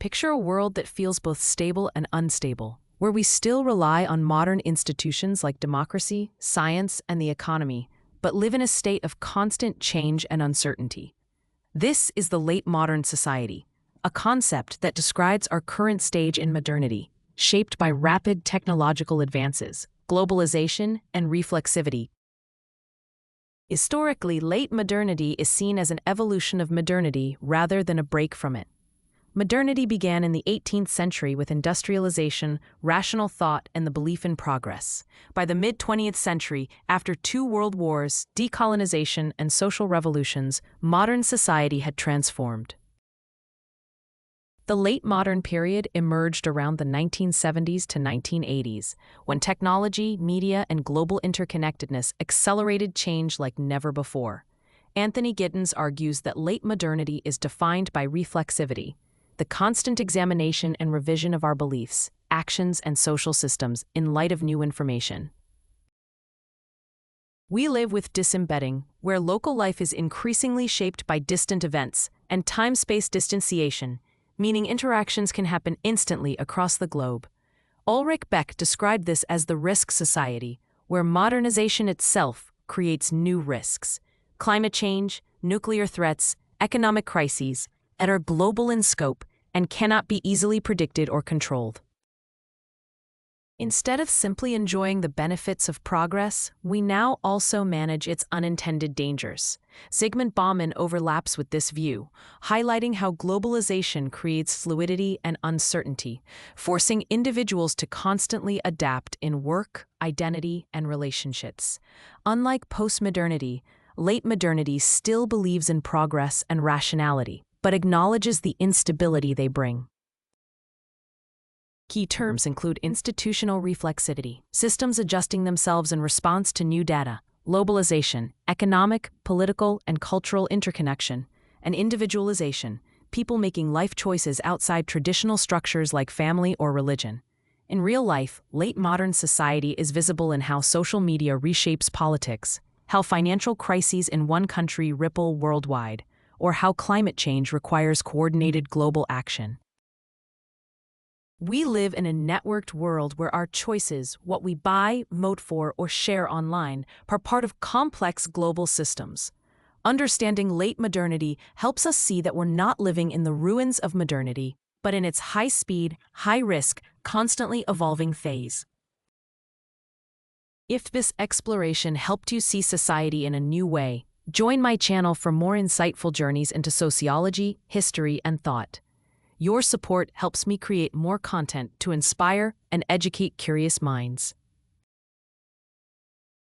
picture a world that feels both stable and unstable, where we still rely on modern institutions like democracy, science, and the economy, but live in a state of constant change and uncertainty. This is the late modern society, a concept that describes our current stage in modernity, shaped by rapid technological advances, globalization, and reflexivity. Historically, late modernity is seen as an evolution of modernity rather than a break from it. Modernity began in the 18th century with industrialization, rational thought, and the belief in progress. By the mid-20th century, after 2 world wars, decolonization, and social revolutions, modern society had transformed. The late modern period emerged around the 1970s to 1980s, when technology, media, and global interconnectedness accelerated change like never before. Anthony Giddens argues that late modernity is defined by reflexivity, the constant examination and revision of our beliefs, actions, and social systems in light of new information. We live with disembedding, where local life is increasingly shaped by distant events, and time-space distanciation, meaning interactions can happen instantly across the globe. Ulrich Beck described this as the risk society, where modernization itself creates new risks. Climate change, nuclear threats, economic crises, and are global in scope and cannot be easily predicted or controlled. Instead of simply enjoying the benefits of progress, we now also manage its unintended dangers. Zygmunt Bauman overlaps with this view, highlighting how globalization creates fluidity and uncertainty, forcing individuals to constantly adapt in work, identity, and relationships. Unlike postmodernity, late modernity still believes in progress and rationality, but acknowledges the instability they bring. Key terms include institutional reflexivity, systems adjusting themselves in response to new data, globalization, economic, political, and cultural interconnection, and individualization, people making life choices outside traditional structures like family or religion. In real life, late modern society is visible in how social media reshapes politics, how financial crises in one country ripple worldwide, or how climate change requires coordinated global action. We live in a networked world where our choices, what we buy, vote for, or share online, are part of complex global systems. Understanding late modernity helps us see that we're not living in the ruins of modernity, but in its high-speed, high-risk, constantly evolving phase. If this exploration helped you see society in a new way, join my channel for more insightful journeys into sociology, history, and thought. Your support helps me create more content to inspire and educate curious minds.